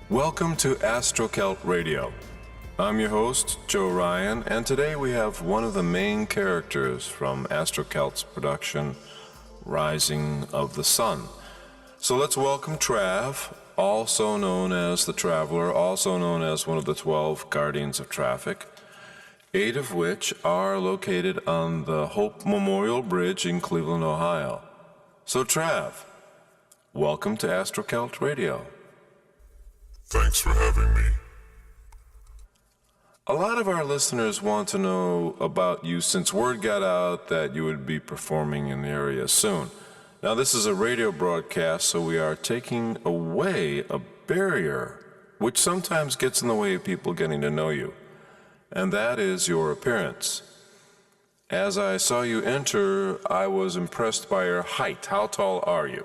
Welcome to Astrocelt Radio. I'm your host, Jorion, and today we have one of the main characters from Astrocelt's production, Rising of the Sun. So let's welcome Trav, also known as the Traveler, also known as one of the 12 Guardians of Traffic, 8 of which are located on the Hope Memorial Bridge in Cleveland, Ohio. So Trav, welcome to Astrocelt Radio. Thanks for having me. A lot of our listeners want to know about you since word got out that you would be performing in the area soon. Now, this is a radio broadcast, so we are taking away a barrier which sometimes gets in the way of people getting to know you, and that is your appearance. As I saw you enter, I was impressed by your height. How tall are you?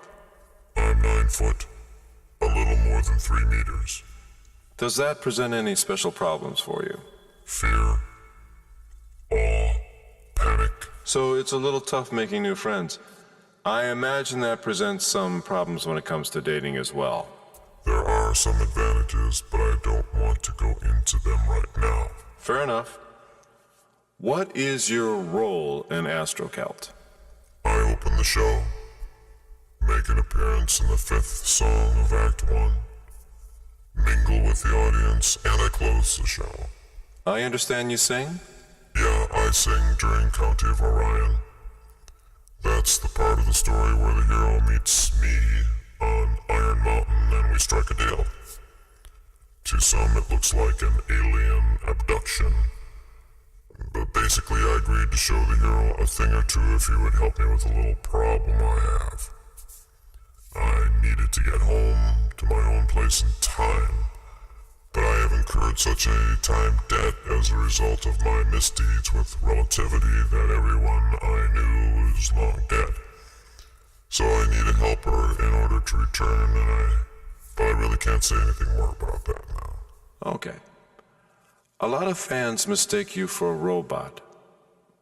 I'm 9 foot. A little more than 3 meters. Does that present any special problems for you? Fear, awe, panic. So it's a little tough making new friends. I imagine that presents some problems when it comes to dating as well. There are some advantages, but I don't want to go into them right now. Fair enough. What is your role in Astrocelt? I open the show, make an appearance in the 5th song of Act 1, mingle with the audience, and I close the show. I understand you sing? Yeah, I sing during County of Orion. That's the part of the story where the hero meets me on Iron Mountain and we strike a deal. To some it looks like an alien abduction, but basically I agreed to show the hero a thing or two if he would help me with a little problem I have. I needed to get home to my own place in time, but I have incurred such a time debt as a result of my misdeeds with relativity that everyone I knew is long dead. So I need a helper in order to return, but I really can't say anything more about that now. Okay. A lot of fans mistake you for a robot,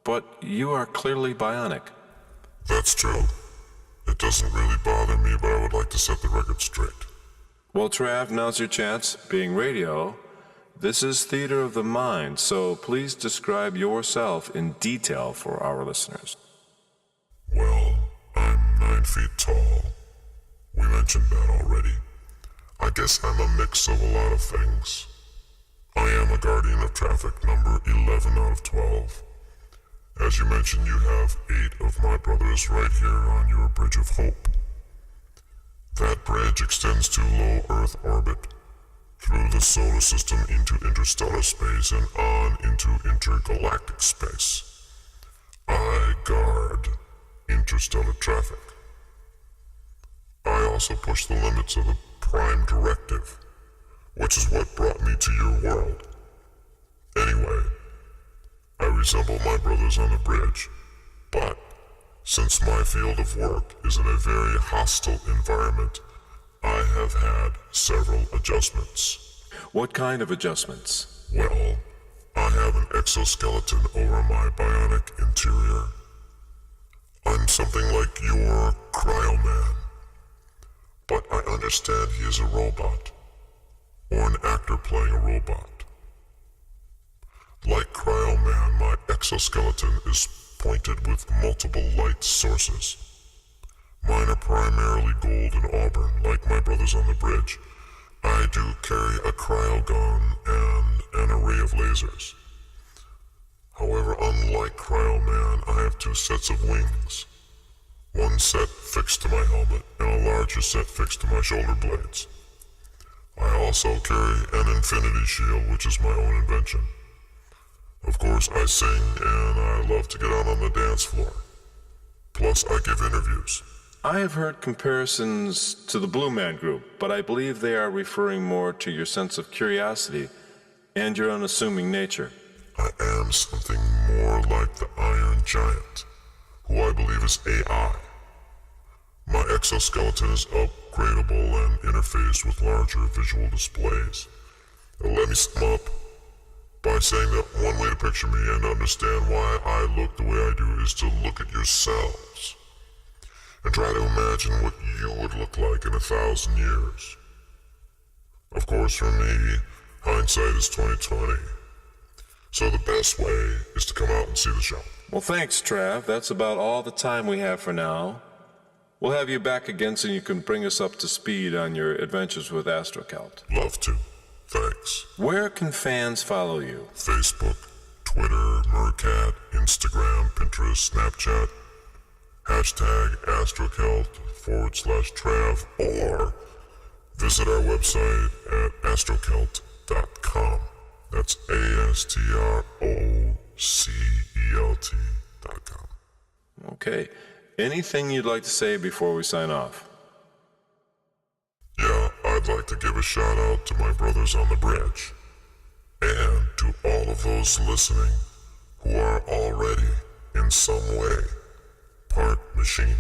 but you are clearly bionic. That's true. It doesn't really bother me, but I would like to set the record straight. Well, Trav, now's your chance. Being radio, this is theater of the mind, so please describe yourself in detail for our listeners. Well, I'm 9 feet tall. We mentioned that already. I guess I'm a mix of a lot of things. I am a guardian of traffic, number 11 out of 12. As you mentioned, you have 8 of my brothers right here on your Bridge of Hope. That bridge extends to low Earth orbit, through the solar system into interstellar space and on into intergalactic space. I guard interstellar traffic. I also push the limits of the Prime Directive, which is what brought me to your world. Anyway, I resemble my brothers on the bridge, but since my field of work is in a very hostile environment, I have had several adjustments. What kind of adjustments? Well, I have an exoskeleton over my bionic interior. I'm something like your Cryo-Man, but I understand he is a robot, or an actor playing a robot. Like Cryo-Man, my exoskeleton is pointed with multiple light sources. Mine are primarily gold and auburn, like my brothers on the bridge. I do carry a cryo gun and an array of lasers. However, unlike Cryo-Man, I have 2 sets of wings. One set fixed to my helmet, and a larger set fixed to my shoulder blades. I also carry an infinity shield, which is my own invention. Of course, I sing, and I love to get out on the dance floor. Plus, I give interviews. I have heard comparisons to the Blue Man Group, but I believe they are referring more to your sense of curiosity and your unassuming nature. I am something more like the Iron Giant, who I believe is AI. My exoskeleton is upgradable and interfaced with larger visual displays. Let me sum up by saying that one way to picture me and understand why I look the way I do is to look at yourselves and try to imagine what you would look like in 1,000 years. Of course, for me, hindsight is 20/20. So the best way is to come out and see the show. Well, thanks, Trav. That's about all the time we have for now. We'll have you back again so you can bring us up to speed on your adventures with Astrocelt. Love to. Thanks. Where can fans follow you? Facebook, Twitter, Mercat, Instagram, Pinterest, Snapchat, hashtag Astrocelt /Trav, or visit our website at astrocelt.com. That's ASTROCELT.com. Okay. Anything you'd like to say before we sign off? Yeah, I'd like to give a shout out to my brothers on the bridge, and to all of those listening who are already, in some way, part machine.